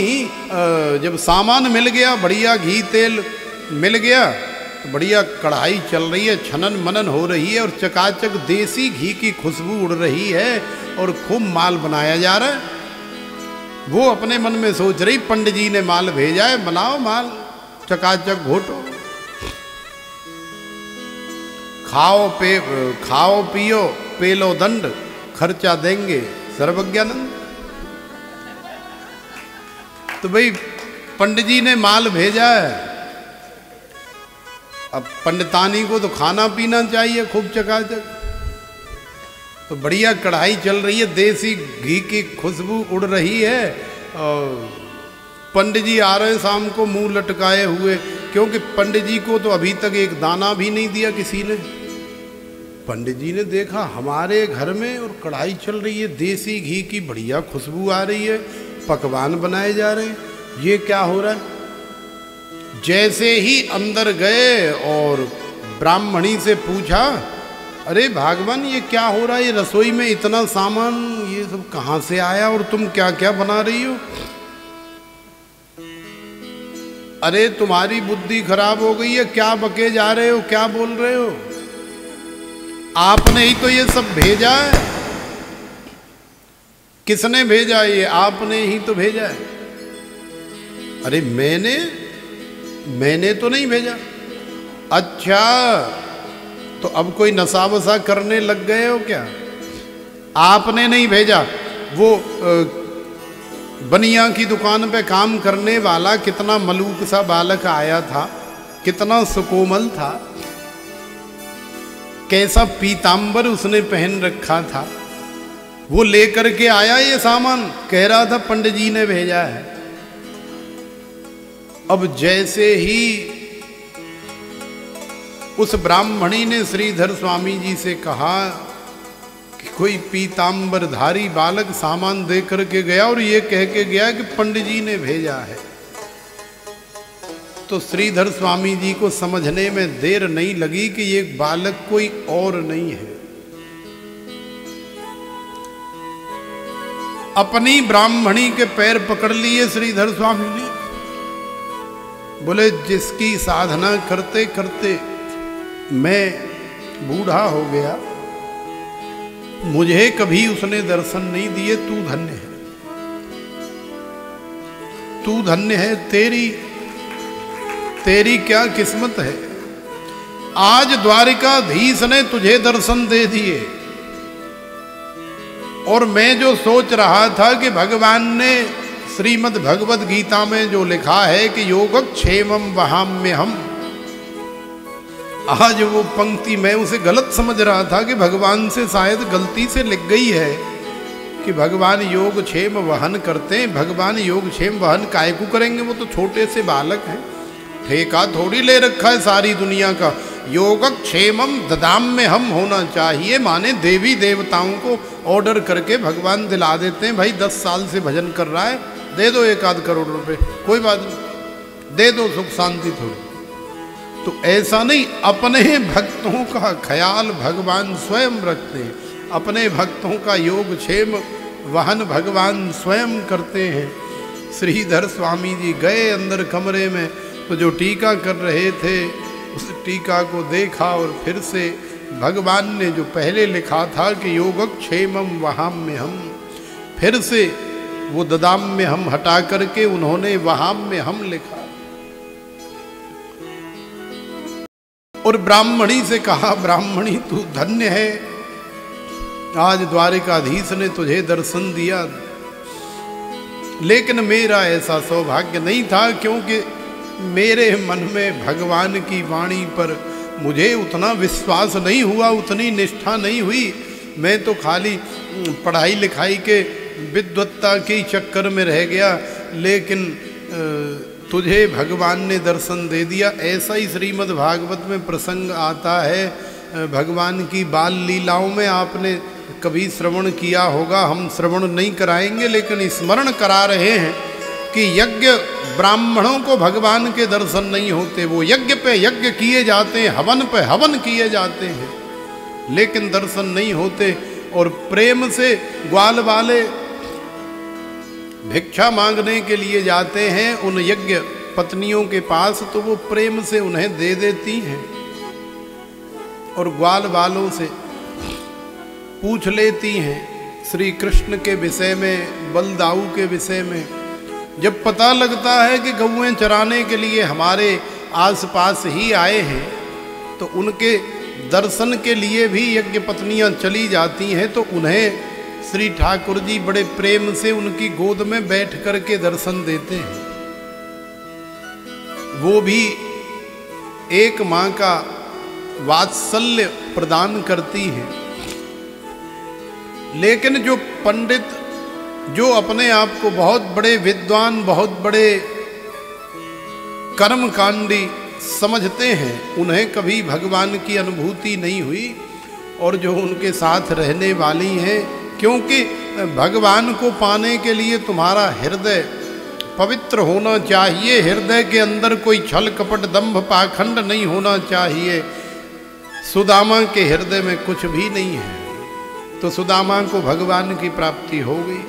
जब सामान मिल गया, बढ़िया घी तेल मिल गया, तो बढ़िया कढ़ाई चल रही है, छनन मनन हो रही है और चकाचक देसी घी की खुशबू उड़ रही है और खूब माल बनाया जा रहा है। वो अपने मन में सोच रही पंडित जी ने माल भेजा है, बनाओ माल, चकाचक घोटो, खाओ पियो पेलो दंड, खर्चा देंगे सर्वज्ञानंद। तो भाई पंडित जी ने माल भेजा है, अब पंडितानी को तो खाना पीना चाहिए खूब चकाचक। तो बढ़िया कढ़ाई चल रही है, देसी घी की खुशबू उड़ रही है और पंडित जी आ रहे हैं शाम को मुंह लटकाए हुए, क्योंकि पंडित जी को तो अभी तक एक दाना भी नहीं दिया किसी ने। पंडित जी ने देखा हमारे घर में और कढ़ाई चल रही है, देसी घी की बढ़िया खुशबू आ रही है, पकवान बनाए जा रहे हैं, ये क्या हो रहा है। जैसे ही अंदर गए और ब्राह्मणी से पूछा, अरे भगवान ये क्या हो रहा है, ये रसोई में इतना सामान ये सब कहाँ से आया और तुम क्या क्या बना रही हो। अरे तुम्हारी बुद्धि खराब हो गई है, क्या बके जा रहे हो, क्या बोल रहे हो, आपने ही तो ये सब भेजा है। किसने भेजा, ये आपने ही तो भेजा है। अरे मैंने तो नहीं भेजा। अच्छा, तो अब कोई नशा वसा करने लग गए हो क्या। आपने नहीं भेजा, वो बनिया की दुकान पे काम करने वाला कितना मलूक सा बालक आया था, कितना सुकोमल था, कैसा पीतांबर उसने पहन रखा था, वो लेकर के आया ये सामान, कह रहा था पंडित जी ने भेजा है। अब जैसे ही उस ब्राह्मणी ने श्रीधर स्वामी जी से कहा कि कोई पीतांबरधारी बालक सामान दे करके गया और ये कह के गया कि पंडित जी ने भेजा है, तो श्रीधर स्वामी जी को समझने में देर नहीं लगी कि ये बालक कोई और नहीं है। अपनी ब्राह्मणी के पैर पकड़ लिए श्रीधर स्वामी ने, बोले जिसकी साधना करते करते मैं बूढ़ा हो गया, मुझे कभी उसने दर्शन नहीं दिए, तू धन्य है, तू धन्य है, तेरी क्या किस्मत है, आज द्वारिकाधीश ने तुझे दर्शन दे दिए। और मैं जो सोच रहा था कि भगवान ने श्रीमद् भगवद गीता में जो लिखा है कि योगक्षेमं वहाम्यहम्, आज वो पंक्ति मैं उसे गलत समझ रहा था कि भगवान से शायद गलती से लिख गई है कि भगवान योगक्षेम वहन करते हैं। भगवान योगक्षेम वहन काहे को करेंगे, वो तो छोटे से बालक हैं, ठेका थोड़ी ले रखा है सारी दुनिया का। योगक्षेमम ददाम्यहम् होना चाहिए, माने देवी देवताओं को ऑर्डर करके भगवान दिला देते हैं, भाई 10 साल से भजन कर रहा है, दे दो 1-8 करोड़ रुपए, कोई बात नहीं, दे दो, सुख शांति थोड़ी। तो ऐसा नहीं, अपने भक्तों का ख्याल भगवान स्वयं रखते हैं, अपने भक्तों का योगक्षेम वहन भगवान स्वयं करते हैं। श्रीधर स्वामी जी गए अंदर कमरे में, तो जो टीका कर रहे थे उस टीका को देखा और फिर से भगवान ने जो पहले लिखा था कि योगक्षेमं वहाम्यहम्, फिर से वो ददाम्यहम् हटा करके उन्होंने वहाम्यहम् लिखा। और ब्राह्मणी से कहा, ब्राह्मणी तू धन्य है, आज द्वारिकाधीश ने तुझे दर्शन दिया, लेकिन मेरा ऐसा सौभाग्य नहीं था, क्योंकि मेरे मन में भगवान की वाणी पर मुझे उतना विश्वास नहीं हुआ, उतनी निष्ठा नहीं हुई। मैं तो खाली पढ़ाई लिखाई के विद्वत्ता के चक्कर में रह गया, लेकिन तुझे भगवान ने दर्शन दे दिया। ऐसा ही श्रीमद् भागवत में प्रसंग आता है, भगवान की बाल लीलाओं में आपने कभी श्रवण किया होगा, हम श्रवण नहीं कराएंगे, लेकिन स्मरण करा रहे हैं कि यज्ञ ब्राह्मणों को भगवान के दर्शन नहीं होते, वो यज्ञ पे यज्ञ किए जाते हैं, हवन पे हवन किए जाते हैं, लेकिन दर्शन नहीं होते। और प्रेम से ग्वाल वाले भिक्षा मांगने के लिए जाते हैं उन यज्ञ पत्नियों के पास, तो वो प्रेम से उन्हें दे देती हैं और ग्वाल बालों से पूछ लेती हैं श्री कृष्ण के विषय में, बलदाऊ के विषय में। जब पता लगता है कि गौएं चराने के लिए हमारे आसपास ही आए हैं, तो उनके दर्शन के लिए भी यज्ञ पत्नियां चली जाती हैं, तो उन्हें श्री ठाकुर जी बड़े प्रेम से उनकी गोद में बैठ करके दर्शन देते हैं। वो भी एक मां का वात्सल्य प्रदान करती है। लेकिन जो पंडित, जो अपने आप को बहुत बड़े विद्वान, बहुत बड़े कर्मकांडी समझते हैं, उन्हें कभी भगवान की अनुभूति नहीं हुई। और जो उनके साथ रहने वाली हैं, क्योंकि भगवान को पाने के लिए तुम्हारा हृदय पवित्र होना चाहिए, हृदय के अंदर कोई छल कपट दंभ पाखंड नहीं होना चाहिए। सुदामा के हृदय में कुछ भी नहीं है, तो सुदामा को भगवान की प्राप्ति हो गई।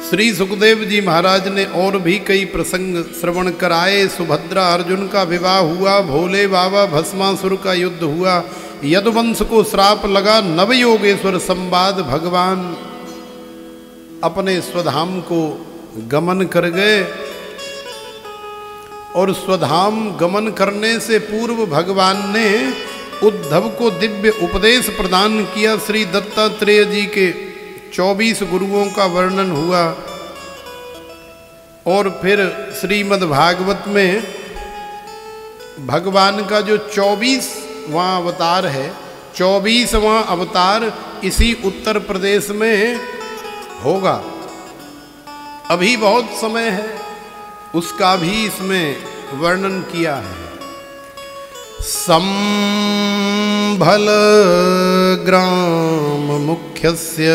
श्री सुखदेव जी महाराज ने और भी कई प्रसंग श्रवण कराए। सुभद्रा अर्जुन का विवाह हुआ, भोले बाबा भस्मासुर का युद्ध हुआ, यदुवंश को श्राप लगा, नवयोगेश्वर संवाद, भगवान अपने स्वधाम को गमन कर गए। और स्वधाम गमन करने से पूर्व भगवान ने उद्धव को दिव्य उपदेश प्रदान किया। श्री दत्तात्रेय जी के 24 गुरुओं का वर्णन हुआ। और फिर श्रीमद् भागवत में भगवान का जो 24वां अवतार है, 24वां अवतार इसी उत्तर प्रदेश में होगा। अभी बहुत समय है, उसका भी इसमें वर्णन किया है। संभल ग्राम मुख्यस्य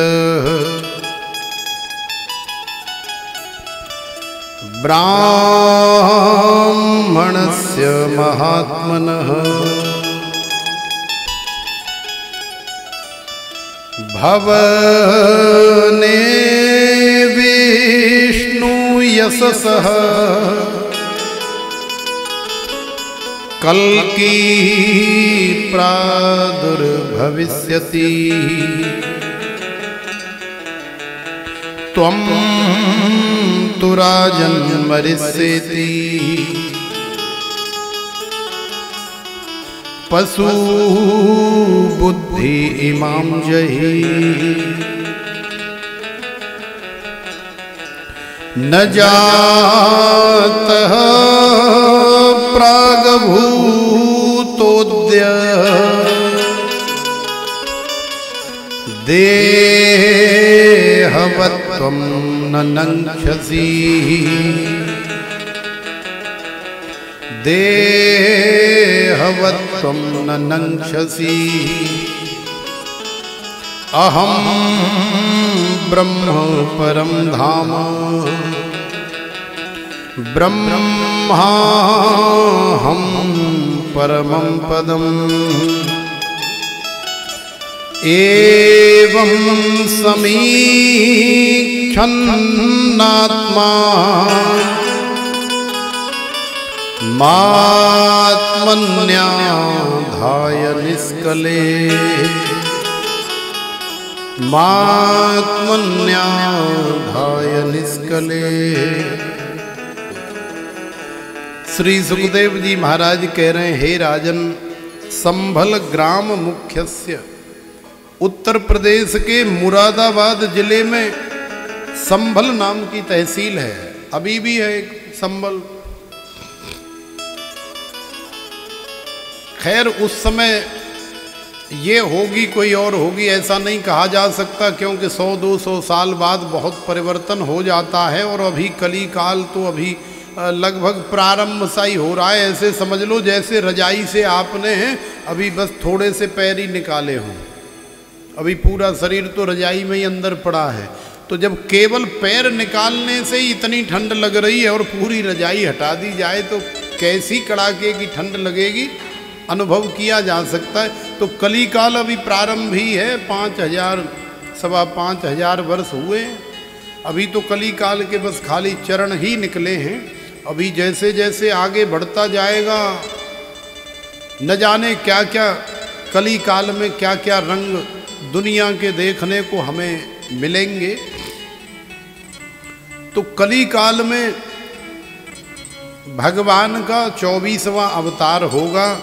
ब्राह्मणस्य महात्मनः भवने विष्णु यशसः कल्की प्रादुर्भविष्यति त्वं तु राजन् मरिष्यति पशु बुद्धि इमां जहि न जातः प्रागभूतोद्य देहवत्वं न नङ्क्षसि देहवत्वं न नङ्क्षसि अहं ब्रह्म परं धाम ब्रह्माहं परमं पदम् एवं समीक्षन्नात्मा मात्मन्याधाय निष्कले मात्मन्याधाय निष्कले। श्री सुखदेव जी महाराज कह रहे हैं, हे राजन, संभल ग्राम मुख्यस्य, उत्तर प्रदेश के मुरादाबाद जिले में संभल नाम की तहसील है, अभी भी है एक संभल। खैर उस समय ये होगी कोई और होगी ऐसा नहीं कहा जा सकता, क्योंकि 100-200 साल बाद बहुत परिवर्तन हो जाता है। और अभी कली काल तो अभी लगभग प्रारंभ सा ही हो रहा है। ऐसे समझ लो जैसे रजाई से आपने अभी बस थोड़े से पैर ही निकाले हों, अभी पूरा शरीर तो रजाई में ही अंदर पड़ा है। तो जब केवल पैर निकालने से ही इतनी ठंड लग रही है और पूरी रजाई हटा दी जाए तो कैसी कड़ाके की ठंड लगेगी, अनुभव किया जा सकता है। तो कली काल अभी प्रारंभ ही है, 5000 5,500 वर्ष हुए। अभी तो कली काल के बस खाली चरण ही निकले हैं। अभी जैसे जैसे आगे बढ़ता जाएगा, न जाने क्या क्या कली काल में क्या क्या रंग दुनिया के देखने को हमें मिलेंगे। तो कली काल में भगवान का 24वां अवतार होगा।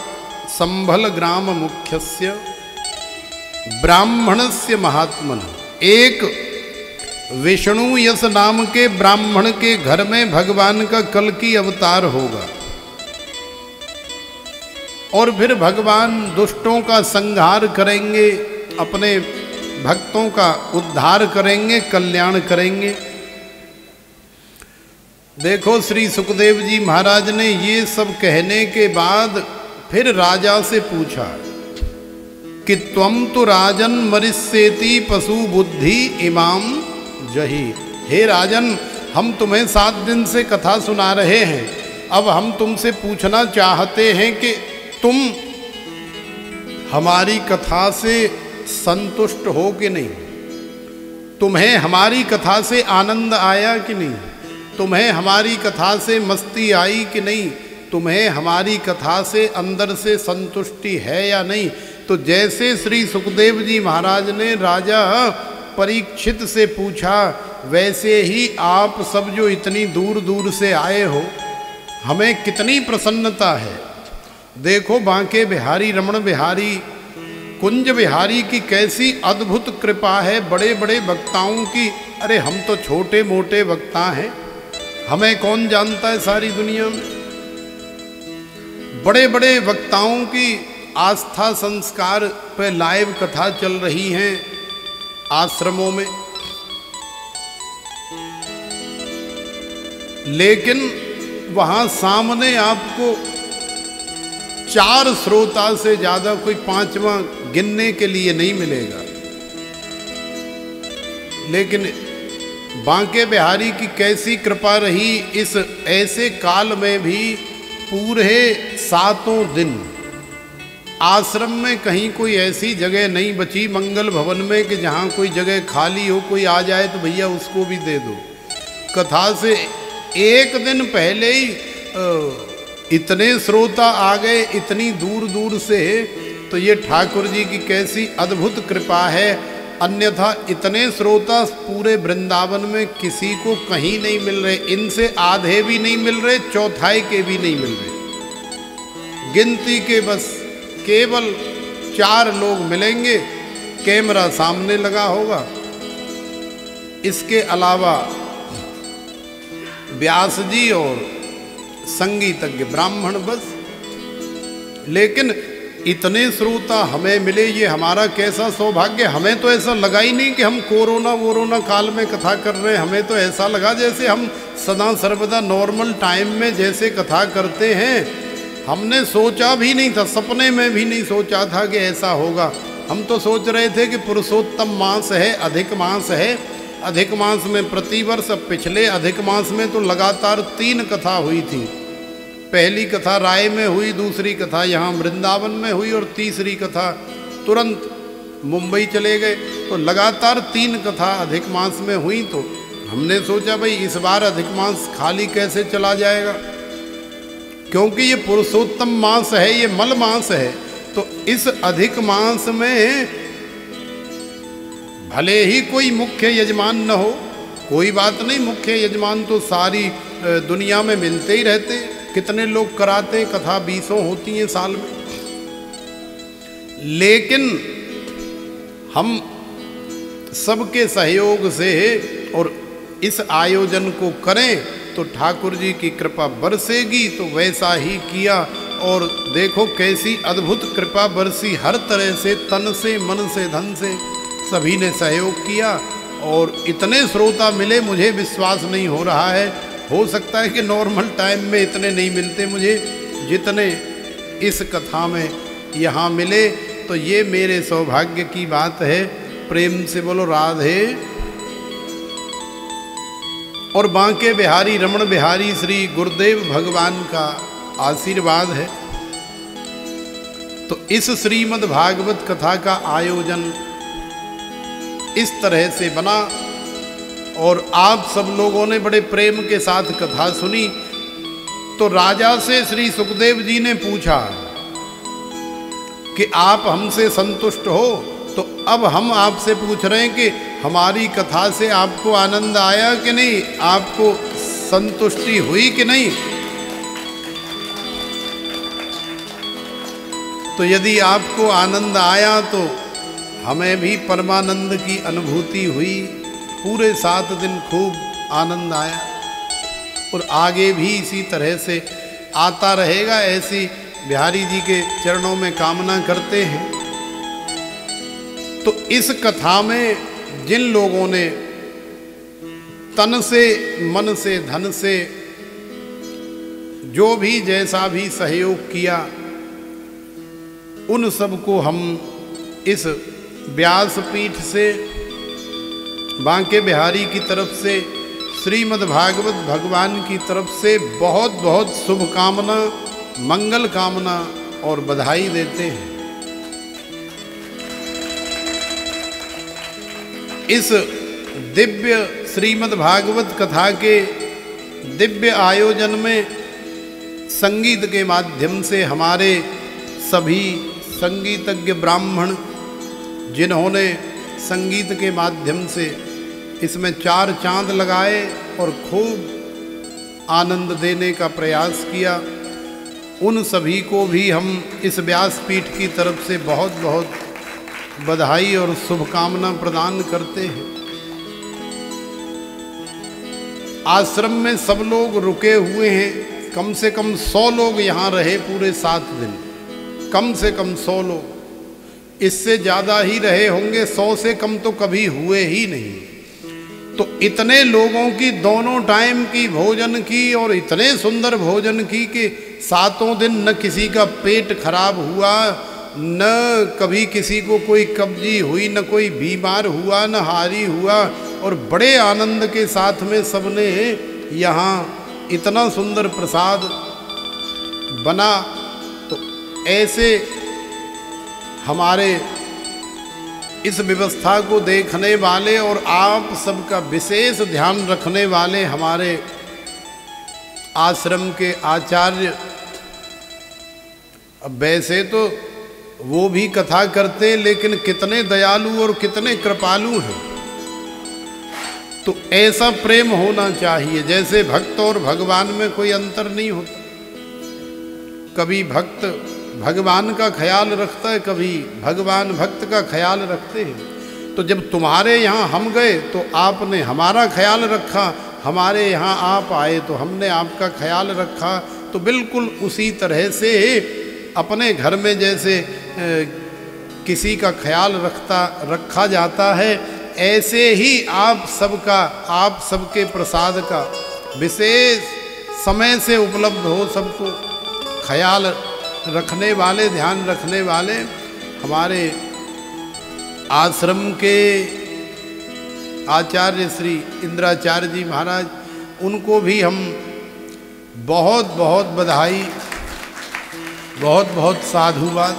संभल ग्राम मुख्यस्य ब्राह्मणस्य महात्मन। एक विष्णु यस नाम के ब्राह्मण के घर में भगवान का कल्कि अवतार होगा और फिर भगवान दुष्टों का संहार करेंगे, अपने भक्तों का उद्धार करेंगे, कल्याण करेंगे। देखो श्री सुखदेव जी महाराज ने ये सब कहने के बाद फिर राजा से पूछा कि त्वम तो राजन मरिष्येति पशु बुद्धि इमाम जही। हे राजन, हम तुम्हें 7 दिन से कथा सुना रहे हैं। अब हम तुमसे पूछना चाहते हैं कि तुम हमारी कथा से संतुष्ट हो कि नहीं? तुम्हें हमारी कथा से आनंद आया कि नहीं? तुम्हें हमारी कथा से मस्ती आई कि नहीं? तुम्हें हमारी कथा से अंदर से संतुष्टि है या नहीं? तो जैसे श्री सुखदेव जी महाराज ने राजा परीक्षित से पूछा, वैसे ही आप सब जो इतनी दूर दूर से आए हो, हमें कितनी प्रसन्नता है। देखो बांके बिहारी, रमण बिहारी, कुंज बिहारी की कैसी अद्भुत कृपा है बड़े बड़े वक्ताओं की। अरे हम तो छोटे मोटे वक्ता हैं, हमें कौन जानता है सारी दुनिया में। बड़े बड़े वक्ताओं की आस्था संस्कार पे लाइव कथा चल रही हैं आश्रमों में, लेकिन वहां सामने आपको 4 श्रोता से ज्यादा कोई 5वां गिनने के लिए नहीं मिलेगा। लेकिन बांके बिहारी की कैसी कृपा रही, इस ऐसे काल में भी पूरे 7 दिन आश्रम में कहीं कोई ऐसी जगह नहीं बची मंगल भवन में कि जहाँ कोई जगह खाली हो, कोई आ जाए तो भैया उसको भी दे दो। कथा से 1 दिन पहले ही इतने श्रोता आ गए इतनी दूर दूर से। तो ये ठाकुर जी की कैसी अद्भुत कृपा है। अन्यथा इतने श्रोता पूरे वृंदावन में किसी को कहीं नहीं मिल रहे। इनसे आधे भी नहीं मिल रहे, चौथाई के भी नहीं मिल रहे। गिनती के बस केवल 4 लोग मिलेंगे, कैमरा सामने लगा होगा। इसके अलावा व्यास जी और संगीतज्ञ ब्राह्मण बस। लेकिन इतने श्रोता हमें मिले, ये हमारा कैसा सौभाग्य। हमें तो ऐसा लगा ही नहीं कि हम कोरोना काल में कथा कर रहे हैं। हमें तो ऐसा लगा जैसे हम सदा सर्वदा नॉर्मल टाइम में जैसे कथा करते हैं। हमने सोचा भी नहीं था, सपने में भी नहीं सोचा था कि ऐसा होगा। हम तो सोच रहे थे कि पुरुषोत्तम मास है, अधिक मास है। अधिक मास में प्रतिवर्ष, पिछले अधिक मास में तो लगातार 3 कथा हुई थी। पहली कथा राय में हुई, दूसरी कथा यहाँ वृंदावन में हुई और तीसरी कथा तुरंत मुंबई चले गए। तो लगातार 3 कथा अधिक मास में हुई। तो हमने सोचा भाई इस बार अधिक मास खाली कैसे चला जाएगा, क्योंकि ये पुरुषोत्तम मास है, ये मल मास है। तो इस अधिक मास में भले ही कोई मुख्य यजमान न हो, कोई बात नहीं, मुख्य यजमान तो सारी दुनिया में मिलते ही रहते। कितने लोग कराते हैं कथा, 20 होती हैं साल में। लेकिन हम सबके सहयोग से और इस आयोजन को करें तो ठाकुर जी की कृपा बरसेगी। तो वैसा ही किया और देखो कैसी अद्भुत कृपा बरसी। हर तरह से, तन से, मन से, धन से सभी ने सहयोग किया और इतने श्रोता मिले, मुझे विश्वास नहीं हो रहा है। हो सकता है कि नॉर्मल टाइम में इतने नहीं मिलते मुझे जितने इस कथा में यहाँ मिले। तो ये मेरे सौभाग्य की बात है। प्रेम से बोलो राधे। और बांके बिहारी, रमण बिहारी श्री गुरुदेव भगवान का आशीर्वाद है। तो इस श्रीमद् भागवत कथा का आयोजन इस तरह से बना। और आप सब लोगों ने बड़े प्रेम के साथ कथा सुनी। तो राजा से श्री सुखदेव जी ने पूछा कि आप हमसे संतुष्ट हो, तो अब हम आपसे पूछ रहे हैं कि हमारी कथा से आपको आनंद आया कि नहीं, आपको संतुष्टि हुई कि नहीं। तो यदि आपको आनंद आया तो हमें भी परमानंद की अनुभूति हुई। पूरे 7 दिन खूब आनंद आया और आगे भी इसी तरह से आता रहेगा, ऐसी बिहारी जी के चरणों में कामना करते हैं। तो इस कथा में जिन लोगों ने तन से, मन से, धन से जो भी जैसा भी सहयोग किया, उन सबको हम इस व्यासपीठ से, बांके बिहारी की तरफ से, श्रीमद् भागवत भगवान की तरफ से बहुत बहुत शुभकामना, मंगल कामना और बधाई देते हैं। इस दिव्य श्रीमद् भागवत कथा के दिव्य आयोजन में संगीत के माध्यम से हमारे सभी संगीतज्ञ ब्राह्मण, जिन्होंने संगीत के माध्यम से इसमें 4 चांद लगाए और खूब आनंद देने का प्रयास किया, उन सभी को भी हम इस व्यासपीठ की तरफ से बहुत बहुत बधाई और शुभकामना प्रदान करते हैं। आश्रम में सब लोग रुके हुए हैं, कम से कम 100 लोग यहाँ रहे पूरे 7 दिन, कम से कम 100 लोग, इससे ज़्यादा ही रहे होंगे, 100 से कम तो कभी हुए ही नहीं। तो इतने लोगों की दोनों टाइम की भोजन की और इतने सुंदर भोजन की कि 7 दिन न किसी का पेट खराब हुआ, न कभी किसी को कोई कब्जी हुई, न कोई बीमार हुआ, न हारी हुआ, और बड़े आनंद के साथ में सबने यहाँ इतना सुंदर प्रसाद बना। तो ऐसे हमारे इस व्यवस्था को देखने वाले और आप सबका विशेष ध्यान रखने वाले हमारे आश्रम के आचार्य, अब वैसे तो वो भी कथा करते हैं, लेकिन कितने दयालु और कितने कृपालु हैं। तो ऐसा प्रेम होना चाहिए, जैसे भक्त और भगवान में कोई अंतर नहीं होता। कभी भक्त भगवान का ख्याल रखता है, कभी भगवान भक्त का ख्याल रखते हैं। तो जब तुम्हारे यहाँ हम गए तो आपने हमारा ख्याल रखा, हमारे यहाँ आप आए तो हमने आपका ख्याल रखा। तो बिल्कुल उसी तरह से अपने घर में जैसे किसी का ख्याल रखा जाता है, ऐसे ही आप सबका, आप सबके प्रसाद का विशेष समय से उपलब्ध हो, सबको ख्याल रखने वाले, ध्यान रखने वाले हमारे आश्रम के आचार्य श्री इंद्राचार्य जी महाराज, उनको भी हम बहुत बहुत बधाई, बहुत बहुत साधुवाद।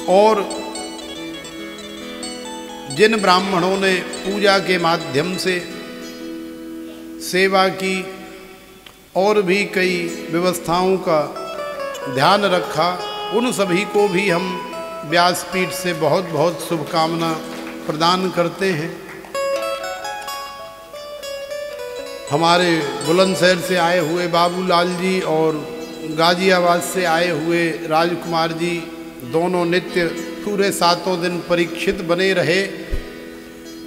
और जिन ब्राह्मणों ने पूजा के माध्यम से सेवा की और भी कई व्यवस्थाओं का ध्यान रखा, उन सभी को भी हम व्यासपीठ से बहुत बहुत शुभकामना प्रदान करते हैं। हमारे बुलंदशहर से आए हुए बाबूलाल जी और गाजियाबाद से आए हुए राजकुमार जी, दोनों नित्य पूरे 7 दिन परीक्षित बने रहे,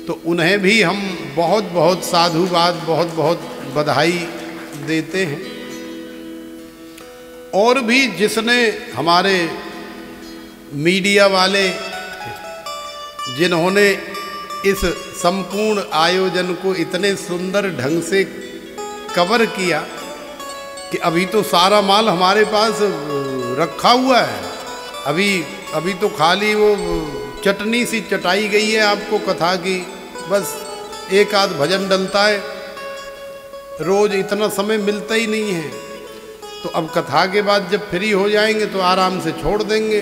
तो उन्हें भी हम बहुत बहुत साधुवाद, बहुत बहुत बधाई देते हैं। और भी जिसने, हमारे मीडिया वाले, जिन्होंने इस संपूर्ण आयोजन को इतने सुंदर ढंग से कवर किया कि अभी तो सारा माल हमारे पास रखा हुआ है। अभी तो खाली वो चटनी सी चटाई गई है आपको कथा की, बस एक आध भजन डलता है, रोज इतना समय मिलता ही नहीं है। तो अब कथा के बाद जब फ्री हो जाएंगे तो आराम से छोड़ देंगे।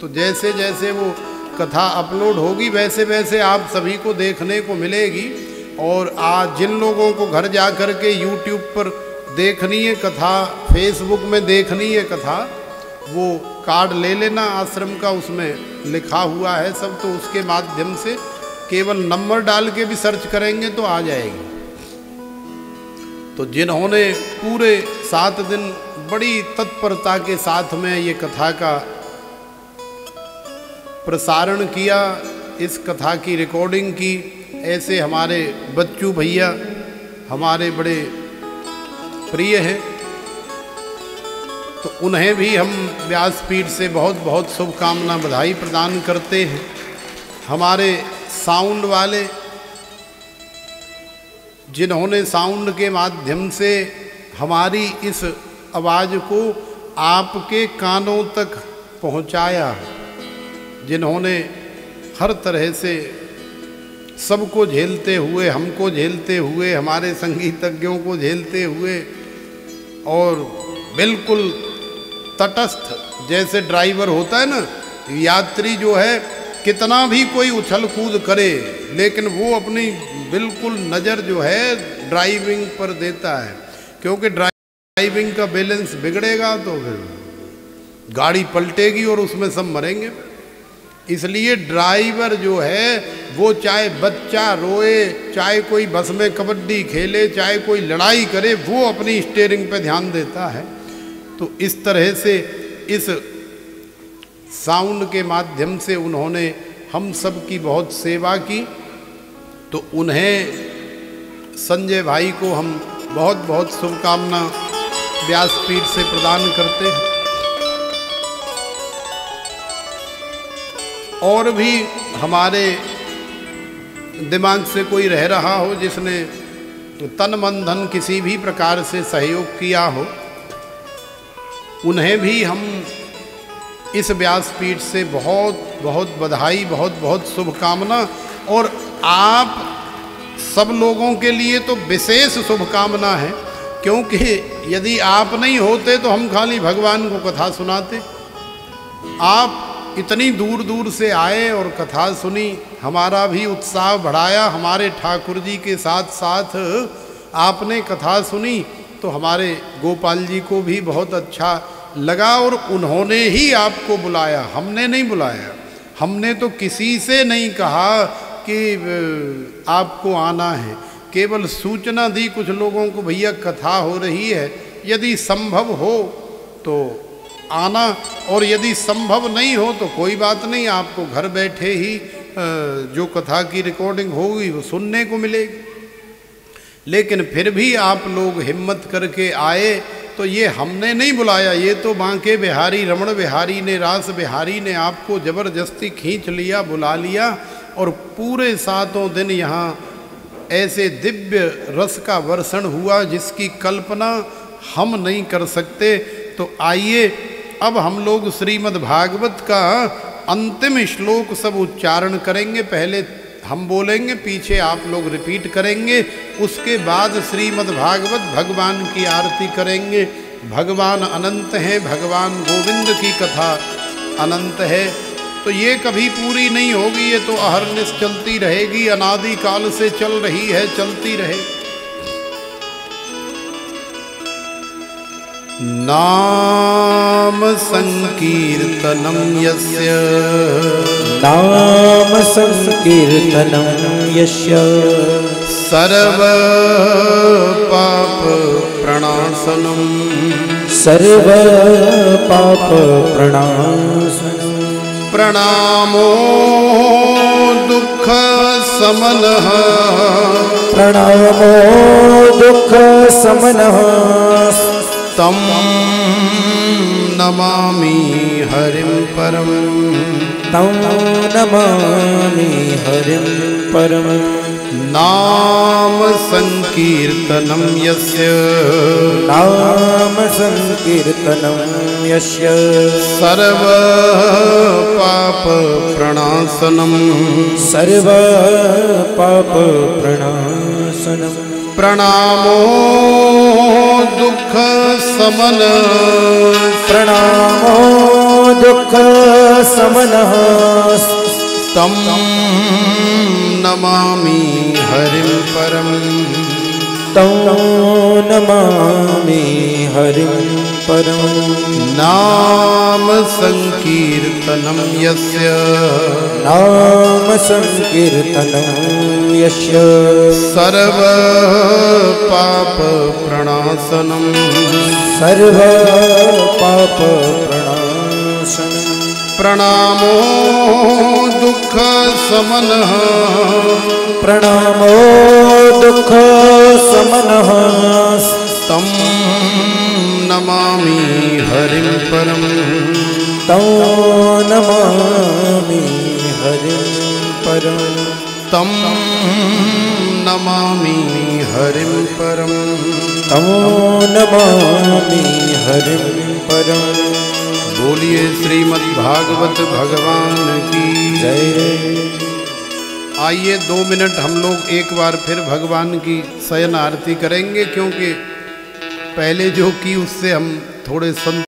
तो जैसे जैसे वो कथा अपलोड होगी वैसे वैसे आप सभी को देखने को मिलेगी। और आज जिन लोगों को घर जा कर के यूट्यूब पर देखनी है कथा, फेसबुक में देखनी है कथा, वो कार्ड ले लेना आश्रम का, उसमें लिखा हुआ है सब। तो उसके माध्यम से केवल नंबर डाल के भी सर्च करेंगे तो आ जाएगी। तो जिन्होंने पूरे 7 दिन बड़ी तत्परता के साथ में ये कथा का प्रसारण किया, इस कथा की रिकॉर्डिंग की, ऐसे हमारे बच्चू भैया हमारे बड़े प्रिय हैं। तो उन्हें भी हम व्यासपीठ से बहुत बहुत शुभकामना बधाई प्रदान करते हैं। हमारे साउंड वाले जिन्होंने साउंड के माध्यम से हमारी इस आवाज़ को आपके कानों तक पहुंचाया, जिन्होंने हर तरह से सबको झेलते हुए, हमको झेलते हुए, हमारे संगीतज्ञों को झेलते हुए, और बिल्कुल तटस्थ, जैसे ड्राइवर होता है ना, यात्री जो है कितना भी कोई उछल कूद करे लेकिन वो अपनी बिल्कुल नज़र जो है ड्राइविंग पर देता है, क्योंकि ड्राइविंग का बैलेंस बिगड़ेगा तो फिर गाड़ी पलटेगी और उसमें सब मरेंगे। इसलिए ड्राइवर जो है वो चाहे बच्चा रोए, चाहे कोई बस में कबड्डी खेले, चाहे कोई लड़ाई करे, वो अपनी स्टीयरिंग पे ध्यान देता है। तो इस तरह से इस साउंड के माध्यम से उन्होंने हम सब की बहुत सेवा की। तो उन्हें, संजय भाई को हम बहुत बहुत शुभकामना व्यासपीठ से प्रदान करते हैं। और भी हमारे दिमाग से कोई रह रहा हो जिसने तन मन धन किसी भी प्रकार से सहयोग किया हो, उन्हें भी हम इस व्यासपीठ से बहुत बहुत बधाई, बहुत बहुत शुभकामना। और आप सब लोगों के लिए तो विशेष शुभकामना है, क्योंकि यदि आप नहीं होते तो हम खाली भगवान को कथा सुनाते। आप इतनी दूर दूर से आए और कथा सुनी, हमारा भी उत्साह बढ़ाया। हमारे ठाकुर जी के साथ साथ आपने कथा सुनी तो हमारे गोपाल जी को भी बहुत अच्छा लगा, और उन्होंने ही आपको बुलाया, हमने नहीं बुलाया। हमने तो किसी से नहीं कहा कि आपको आना है, केवल सूचना दी कुछ लोगों को, भैया कथा हो रही है, यदि संभव हो तो आना, और यदि संभव नहीं हो तो कोई बात नहीं, आपको घर बैठे ही जो कथा की रिकॉर्डिंग होगी वो सुनने को मिलेगी। लेकिन फिर भी आप लोग हिम्मत करके आए, तो ये हमने नहीं बुलाया, ये तो बांके बिहारी, रमण बिहारी ने, रास बिहारी ने आपको ज़बरदस्ती खींच लिया, बुला लिया। और पूरे 7 दिन यहाँ ऐसे दिव्य रस का वर्षण हुआ जिसकी कल्पना हम नहीं कर सकते। तो आइए अब हम लोग श्रीमद् भागवत का अंतिम श्लोक सब उच्चारण करेंगे। पहले हम बोलेंगे, पीछे आप लोग रिपीट करेंगे, उसके बाद श्रीमद् भागवत भगवान की आरती करेंगे। भगवान अनंत हैं, भगवान गोविंद की कथा अनंत है, तो ये कभी पूरी नहीं होगी, ये तो अहरनिश चलती रहेगी, अनादि काल से चल रही है, चलती रहे। नाम संकीर्तनम यस्य, नाम संकीर्तनम यस्य, सर्व पाप प्रणाशनम, सर्व पाप प्रणाशनम, प्रणामो दुख समनः, प्रणामो दुख समनः, तम नमामि हरिं परम, तं नमामि हरिं परम। नाम संकीर्तनम यस्य, नाम संकीर्तनम यस्य, सर्व पाप प्रणाशनम, सर्व पाप प्रणाशनम, प्रणामो दुख समन, प्रणामो दुख समनः, तं नमामि हरिं परम तं नमामि हरिं परम नाम संकीर्तनं यस्य नाम संकीर्तनं यस्य सर्व पाप प्रणाशनम् सर्व पाप प्रणाशनम् प्रणामो दुःख समनः प्रणामो दुःख समनः तं नमामि हरिं परम तं नमामि हरिं परम तं नमामि हरिं परम तं नमामि हरिं परम। बोलिए श्रीमद् भागवत भगवान की जय। आइए 2 मिनट हम लोग एक बार फिर भगवान की शयन आरती करेंगे, क्योंकि पहले जो की उससे हम थोड़े